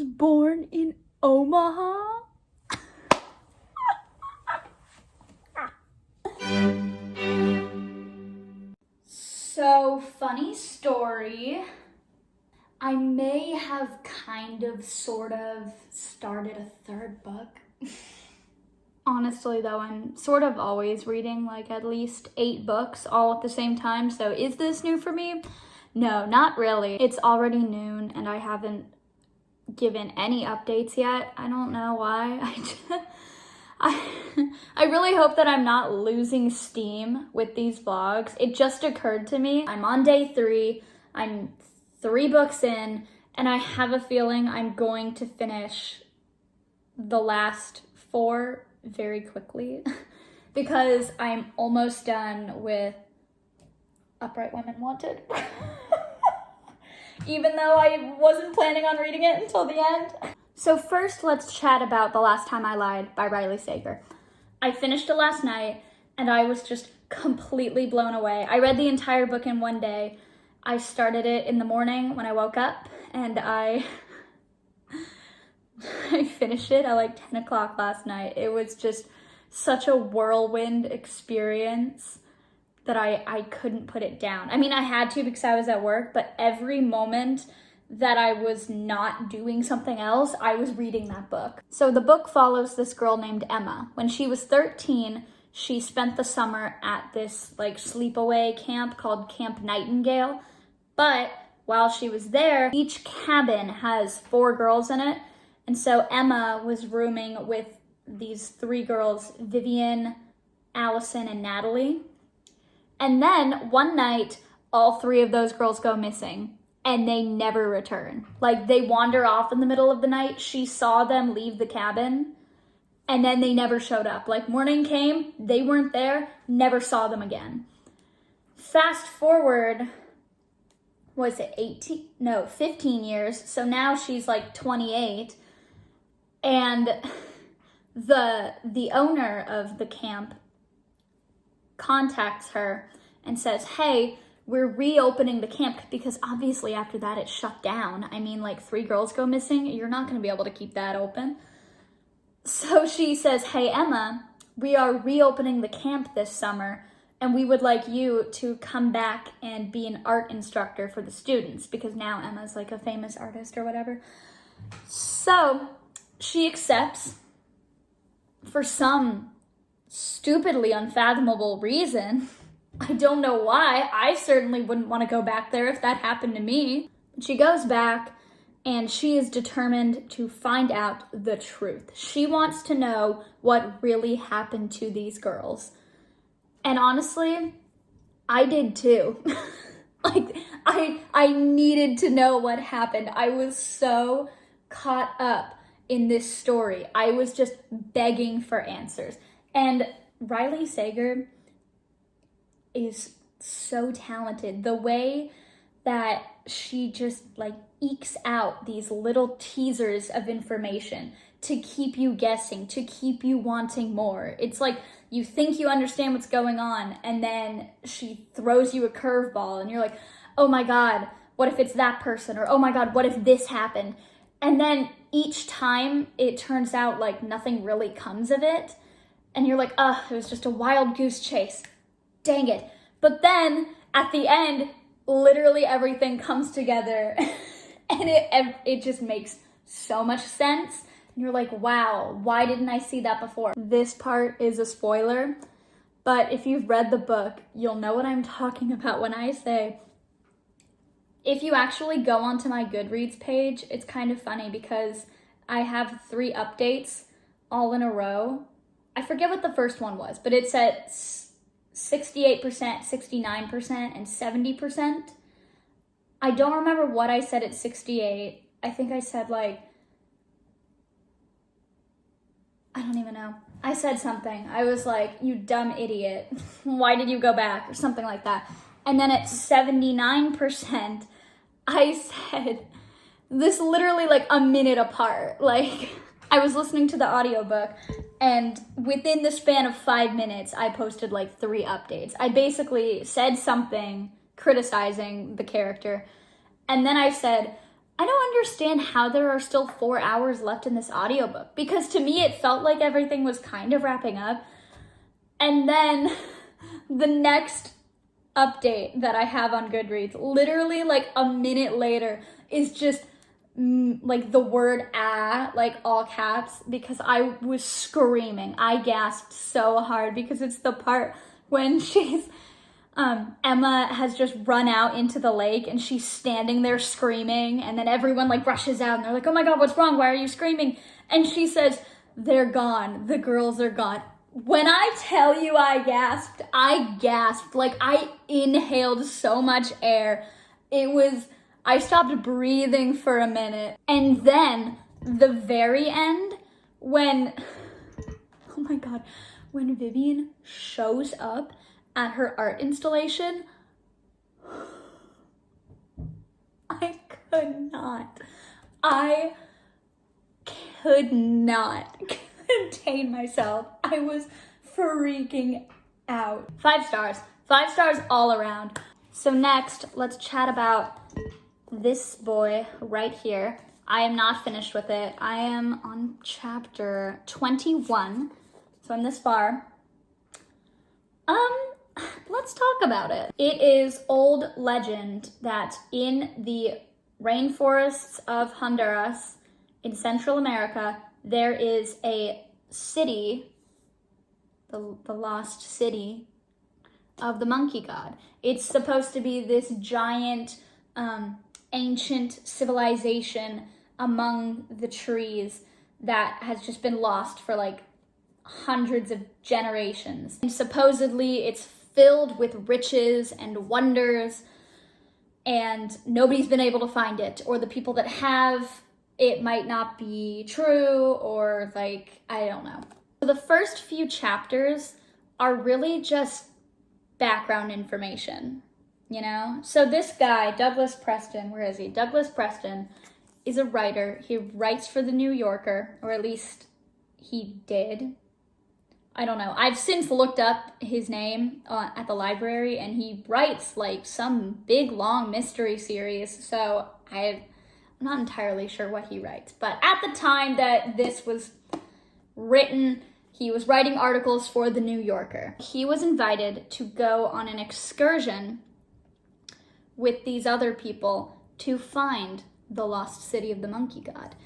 was born in Omaha. So, funny story. I may have sort of started a third book. Honestly though, I'm sort of always reading like at least 8 books all at the same time. So is this new for me? No, not really. It's already noon and I haven't given any updates yet. I don't know why. I really hope that I'm not losing steam with these vlogs. It just occurred to me. I'm on day 3. I'm 3 books in and I have a feeling I'm going to finish the last 4 very quickly because I'm almost done with Upright Women Wanted. Even though I wasn't planning on reading it until the end. So first, let's chat about The Last Time I Lied by Riley Sager. I finished it last night and I was just completely blown away. I read the entire book in one day. I started it in the morning when I woke up and I finished it at like 10 o'clock last night. It was just such a whirlwind experience that I couldn't put it down. I mean, I had to because I was at work, but every moment that I was not doing something else, I was reading that book. So the book follows this girl named Emma. When she was 13, she spent the summer at this like sleepaway camp called Camp Nightingale. But while she was there, each cabin has 4 girls in it. And so Emma was rooming with these 3 girls, Vivian, Allison, and Natalie. And then one night, all 3 of those girls go missing and they never return. Like they wander off in the middle of the night. She saw them leave the cabin and then they never showed up. Like morning came, they weren't there, never saw them again. Fast forward, was it 15 years. So now she's like 28. And the owner of the camp contacts her and says, hey, we're reopening the camp because obviously after that it shut down. I mean, like 3 girls go missing. You're not going to be able to keep that open. So she says, hey, Emma, we are reopening the camp this summer and we would like you to come back and be an art instructor for the students because now Emma's like a famous artist or whatever. So she accepts for some stupidly unfathomable reason. I don't know why. I certainly wouldn't want to go back there if that happened to me. She goes back and she is determined to find out the truth. She wants to know what really happened to these girls. And honestly, I did too. Like, I needed to know what happened. I was so caught up in this story. I was just begging for answers. And Riley Sager is so talented. The way that she just like ekes out these little teasers of information to keep you guessing, to keep you wanting more. It's like you think you understand what's going on and then she throws you a curveball and you're like, oh my God, what if it's that person? Or oh my God, what if this happened? And then each time it turns out like nothing really comes of it. And you're like, it was just a wild goose chase. Dang it. But then at the end, literally everything comes together and it just makes so much sense. And you're like, wow, why didn't I see that before? This part is a spoiler, but if you've read the book, you'll know what I'm talking about when I say, if you actually go onto my Goodreads page, it's kind of funny because I have 3 updates all in a row. I forget what the first one was, but it's at 68%, 69%, and 70%. I don't remember what I said at 68. I think I said like, I don't even know. I said something. I was like, you dumb idiot. Why did you go back? Or something like that. And then at 79%, I said this literally like a minute apart. Like I was listening to the audiobook and within the span of 5 minutes, I posted like 3 updates. I basically said something criticizing the character. And then I said, I don't understand how there are still 4 hours left in this audiobook, because to me it felt like everything was kind of wrapping up. And then the next update that I have on Goodreads, literally like a minute later, is just like the word like all caps, because I was screaming. I gasped so hard because it's the part when she's Emma has just run out into the lake and she's standing there screaming, and then everyone like rushes out and they're like, oh my god, what's wrong? Why are you screaming? And she says, they're gone. The girls are gone. When I tell you I gasped. Like I inhaled so much air. I stopped breathing for a minute. And then the very end, when, oh my god, when Vivian shows up at her art installation, I could not contain myself. I was freaking out. 5 stars. 5 stars all around. So next, let's chat about this boy right here. I am not finished with it. I am on chapter 21, so I'm this far. Let's talk about it. It is old legend that in the rainforests of Honduras in Central America, there is a city, the lost city of the monkey god. It's supposed to be this giant, ancient civilization among the trees that has just been lost for like hundreds of generations. And supposedly it's filled with riches and wonders, and nobody's been able to find it, or the people that have, it might not be true, or like, I don't know. So the first few chapters are really just background information, you know? So this guy, Douglas Preston, where is he? Douglas Preston is a writer. He writes for the New Yorker, or at least he did. I don't know. I've since looked up his name at the library, and he writes like some big long mystery series, so I'm not entirely sure what he writes. But at the time that this was written, he was writing articles for the New Yorker. He was invited to go on an excursion with these other people to find the lost city of the monkey god.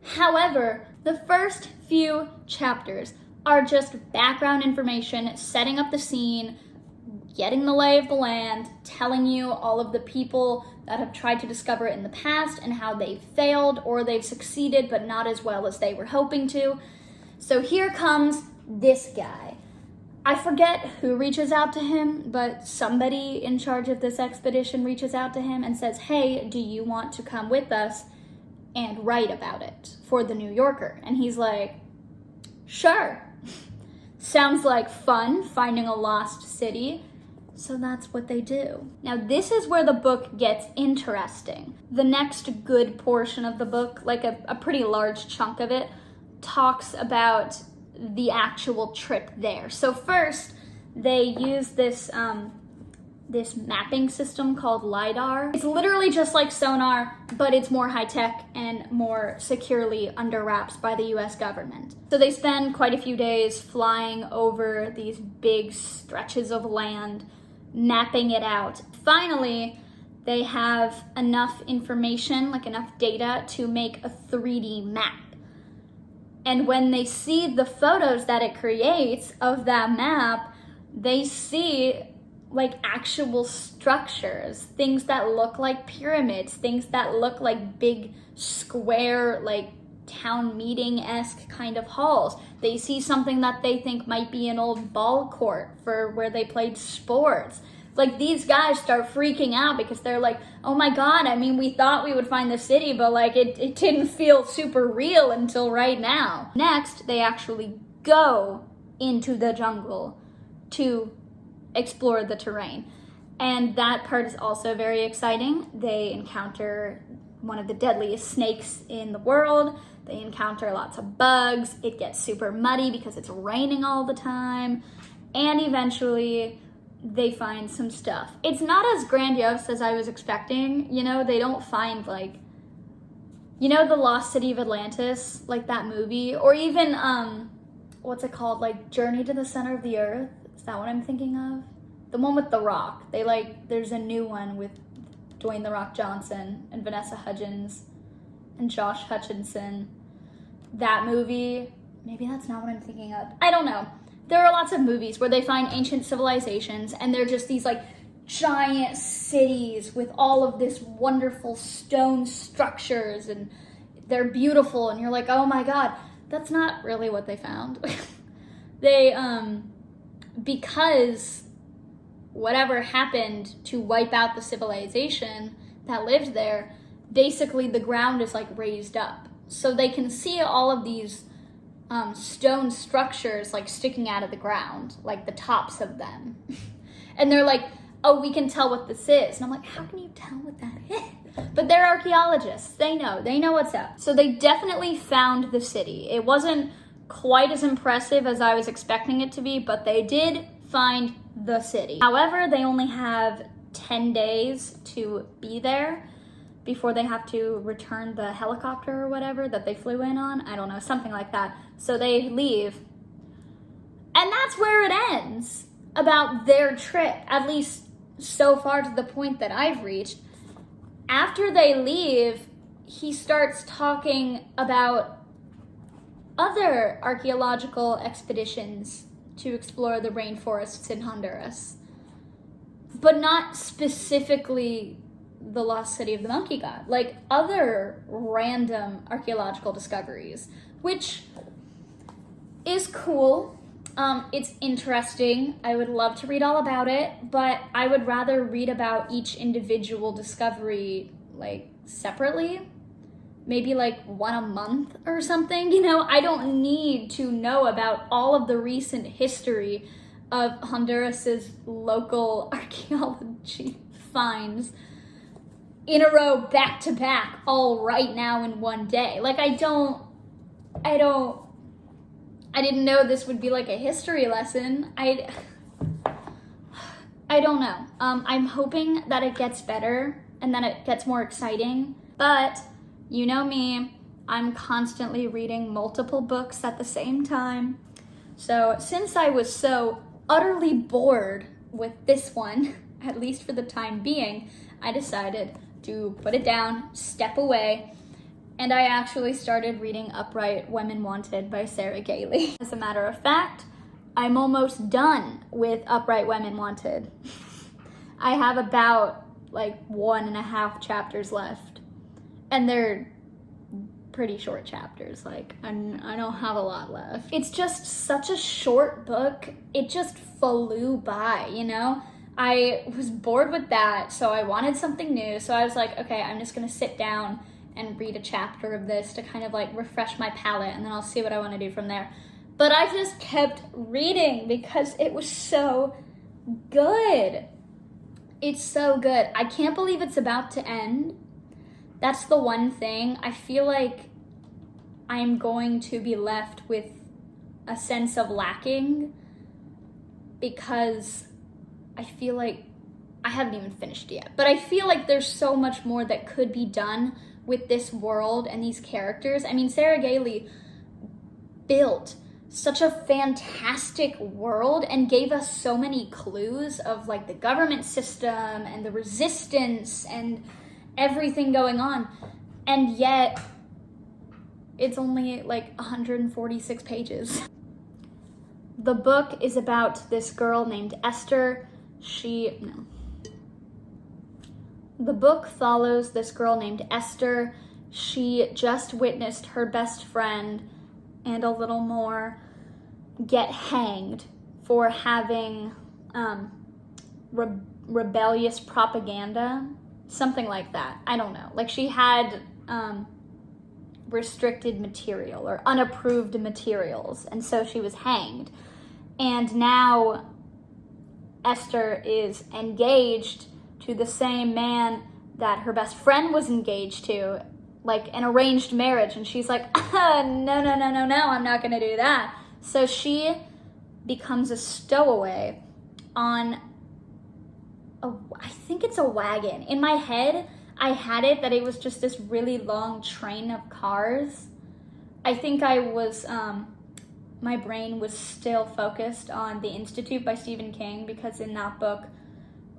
However, the first few chapters are just background information, setting up the scene, getting the lay of the land, telling you all of the people that have tried to discover it in the past and how they've failed or they've succeeded but not as well as they were hoping to. So here comes this guy. I forget who reaches out to him, but somebody in charge of this expedition reaches out to him and says, hey, do you want to come with us and write about it for the New Yorker? And he's like, sure. Sounds like fun, finding a lost city. So that's what they do. Now this is where the book gets interesting. The next good portion of the book, like a pretty large chunk of it, talks about the actual trip there. So first, they use this this mapping system called LiDAR. It's literally just like sonar, but it's more high-tech and more securely under wraps by the US government. So they spend quite a few days flying over these big stretches of land, mapping it out. Finally, they have enough information, like enough data, to make a 3D map. And when they see the photos that it creates of that map, they see like actual structures, things that look like pyramids, things that look like big square, like town meeting-esque kind of halls. They see something that they think might be an old ball court for where they played sports. Like these guys start freaking out because they're like, oh my god, I mean, we thought we would find the city, but like it didn't feel super real until right now. Next, they actually go into the jungle to explore the terrain. And that part is also very exciting. They encounter one of the deadliest snakes in the world. They encounter lots of bugs. It gets super muddy because it's raining all the time. And eventually they find some stuff. It's not as grandiose as I was expecting. You know, they don't find like You know, The Lost City of Atlantis, like that movie, or even, what's it called, like Journey to the Center of the Earth? Is that what I'm thinking of? The one with The Rock. There's a new one with Dwayne The Rock Johnson and Vanessa Hudgens and Josh Hutcherson. That movie, maybe that's not what I'm thinking of. I don't know. There are lots of movies where they find ancient civilizations and they're just these like giant cities with all of this wonderful stone structures, and they're beautiful, and you're like, oh my god. That's not really what they found. They, because whatever happened to wipe out the civilization that lived there, basically the ground is like raised up. So they can see all of these stone structures like sticking out of the ground, like the tops of them. And they're like, oh, we can tell what this is. And I'm like, how can you tell what that is? But they're archaeologists. They know what's up. So they definitely found the city. It wasn't quite as impressive as I was expecting it to be, but they did find the city. However, they only have 10 days to be there before they have to return the helicopter or whatever that they flew in on. I don't know, something like that. So they leave. And that's where it ends about their trip, at least so far to the point that I've reached. After they leave, he starts talking about other archaeological expeditions to explore the rainforests in Honduras, but not specifically the lost city of the monkey god, like other random archaeological discoveries, which is cool. It's interesting. I would love to read all about it, but I would rather read about each individual discovery like separately, maybe like one a month or something. You know, I don't need to know about all of the recent history of Honduras's local archaeology finds in a row, back to back, all right now in one day. Like, I didn't know this would be like a history lesson. I don't know. I'm hoping that it gets better and that it gets more exciting. But you know me, I'm constantly reading multiple books at the same time. So since I was so utterly bored with this one, at least for the time being, I decided to put it down, step away, and I actually started reading Upright Women Wanted by Sarah Gailey. As a matter of fact, I'm almost done with Upright Women Wanted. I have about like 1.5 chapters left, and they're pretty short chapters. Like, I don't have a lot left. It's just such a short book. It just flew by, you know? I was bored with that, so I wanted something new. So I was like, okay, I'm just gonna sit down and read a chapter of this to kind of like refresh my palate, and then I'll see what I want to do from there. But I just kept reading because it was so good. It's so good. I can't believe it's about to end. That's the one thing. I feel like I'm going to be left with a sense of lacking because I feel like I haven't even finished yet. But I feel like there's so much more that could be done with this world and these characters. I mean, Sarah Gailey built such a fantastic world and gave us so many clues of like the government system and the resistance and everything going on. And yet it's only like 146 pages. The book is about this girl named Esther. The book follows this girl named Esther. She just witnessed her best friend and a little more get hanged for having rebellious propaganda, something like that. I don't know. Like, she had restricted material or unapproved materials, and so she was hanged. And now Esther is engaged to the same man that her best friend was engaged to, like an arranged marriage. And she's like, no, I'm not gonna do that. So she becomes a stowaway on I think it's a wagon. In my head, I had it that it was just this really long train of cars. I think I was, my brain was still focused on The Institute by Stephen King, because in that book,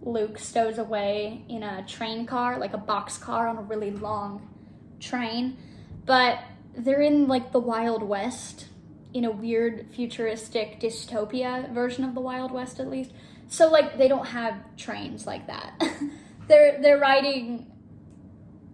Luke stows away in a train car, like a boxcar on a really long train. But they're in like the Wild West, in a weird futuristic dystopia version of the Wild West, at least. So like they don't have trains like that. they're riding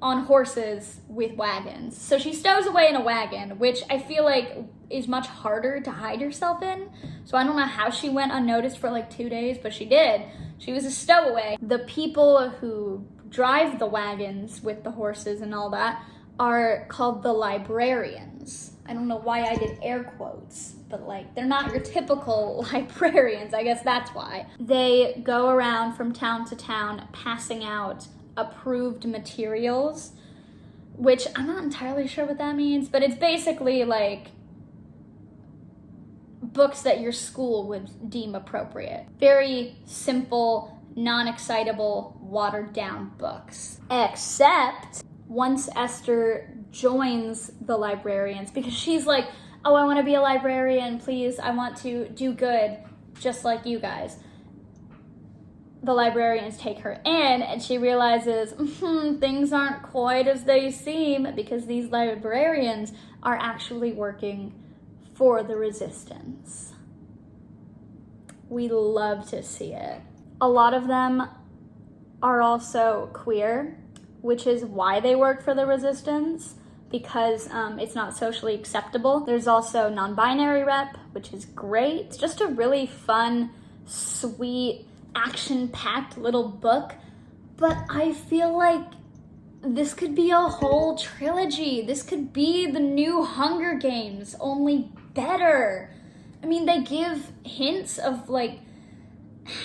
on horses with wagons. So she stows away in a wagon, which I feel like is much harder to hide yourself in. So I don't know how she went unnoticed for like 2 days, but she did. She was a stowaway. The people who drive the wagons with the horses and all that are called the librarians. I don't know why I did air quotes, but like they're not your typical librarians. I guess that's why. They go around from town to town passing out approved materials, which I'm not entirely sure what that means, but it's basically like books that your school would deem appropriate. Very simple, non-excitable, watered down books. Except once Esther joins the librarians, because she's like, oh, I want to be a librarian, please, I want to do good, just like you guys. The librarians take her in, and she realizes things aren't quite as they seem, because these librarians are actually working for the resistance. We love to see it. A lot of them are also queer, which is why they work for the resistance, because it's not socially acceptable. There's also non-binary rep, which is great. It's just a really fun, sweet, action-packed little book, but I feel like this could be a whole trilogy. This could be the new Hunger Games, only better. I mean, they give hints of like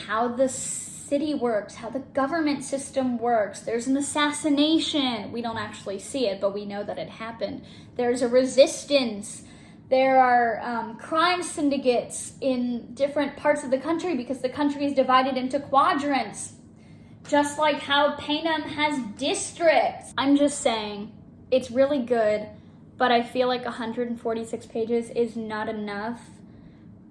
how the city works, how the government system works. There's an assassination. We don't actually see it, but we know that it happened. There's a resistance. There are crime syndicates in different parts of the country, because the country is divided into quadrants, just like how Panem has districts. I'm just saying, it's really good, but I feel like 146 pages is not enough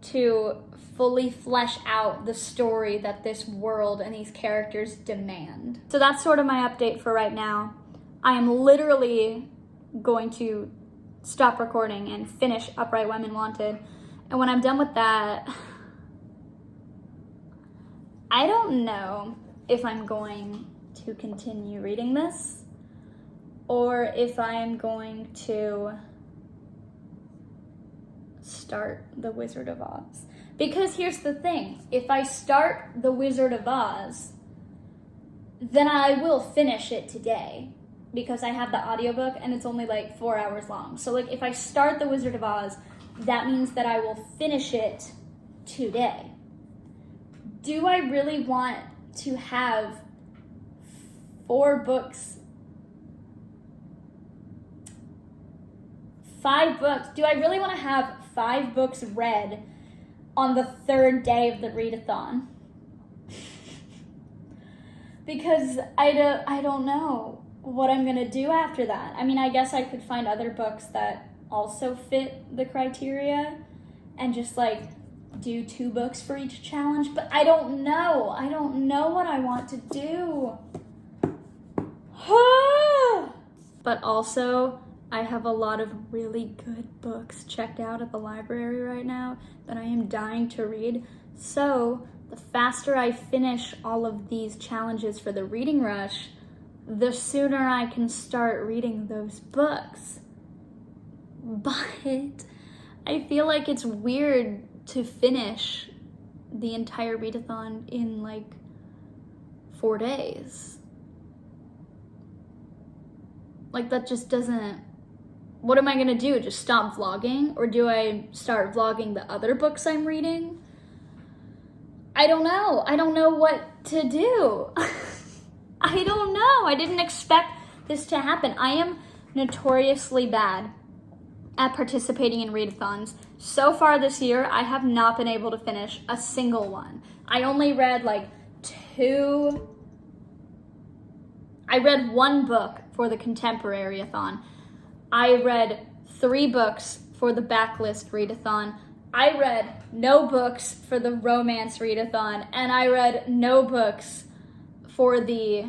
to fully flesh out the story that this world and these characters demand. So that's sort of my update for right now. I am literally going to stop recording and finish Upright Women Wanted. And when I'm done with that, I don't know if I'm going to continue reading this or if I'm going to start The Wizard of Oz. Because here's the thing, if I start The Wizard of Oz, then I will finish it today, because I have the audiobook and it's only like 4 hours long. So like if I start The Wizard of Oz, that means that I will finish it today. Do I really want to have 4 books, 5 books? Do I really want to have 5 books read on the 3rd day of the readathon? Because I don't know what I'm gonna do after that. I mean, I guess I could find other books that also fit the criteria and just like do 2 books for each challenge, but I don't know. I don't know what I want to do. But also, I have a lot of really good books checked out at the library right now that I am dying to read. So the faster I finish all of these challenges for the reading rush, the sooner I can start reading those books. But I feel like it's weird to finish the entire readathon in like 4 days. Like that just doesn't... What am I gonna do? Just stop vlogging? Or do I start vlogging the other books I'm reading? I don't know. I don't know what to do. I don't know. I didn't expect this to happen. I am notoriously bad at participating in readathons. So far this year, I have not been able to finish a single one. I only read like 2 I read 1 book for the contemporary-a-thon. I read 3 books for the backlist readathon. I read no books for the romance readathon, and I read no books for the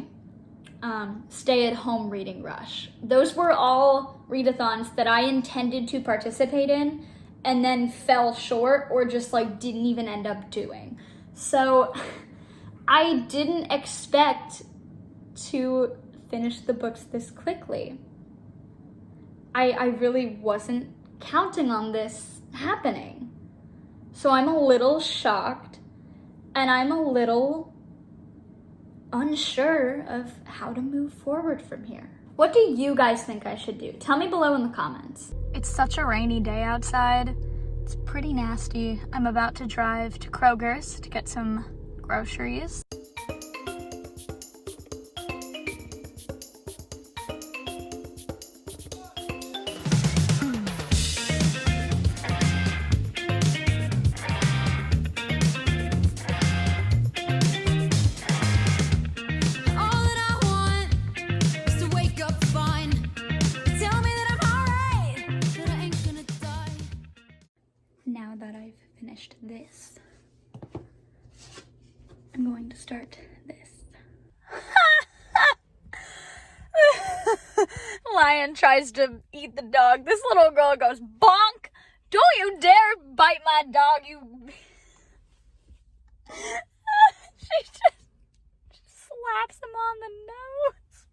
stay-at-home reading rush. Those were all readathons that I intended to participate in and then fell short or just like didn't even end up doing. So I didn't expect to finish the books this quickly. I really wasn't counting on this happening. So I'm a little shocked and I'm a little unsure of how to move forward from here. What do you guys think I should do? Tell me below in the comments. It's such a rainy day outside. It's pretty nasty. I'm about to drive to Kroger's to get some groceries. Now that I've finished this, I'm going to start this. Lion tries to eat the dog. This little girl goes, bonk! Don't you dare bite my dog, you... She just slaps him on the nose.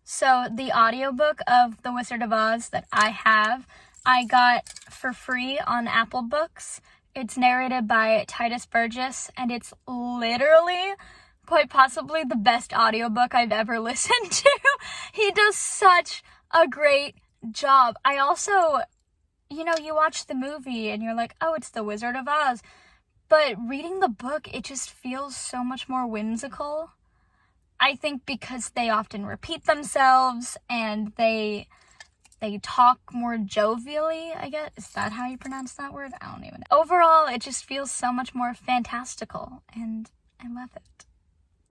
So the audiobook of The Wizard of Oz that I have, I got for free on Apple Books. It's narrated by Titus Burgess, and it's literally, quite possibly, the best audiobook I've ever listened to. He does such a great job. I also, you know, you watch the movie and you're like, oh, it's The Wizard of Oz. But reading the book, it just feels so much more whimsical. I think because they often repeat themselves and they talk more jovially, I guess. Is that how you pronounce that word? I don't even know. Overall, it just feels so much more fantastical, and I love it.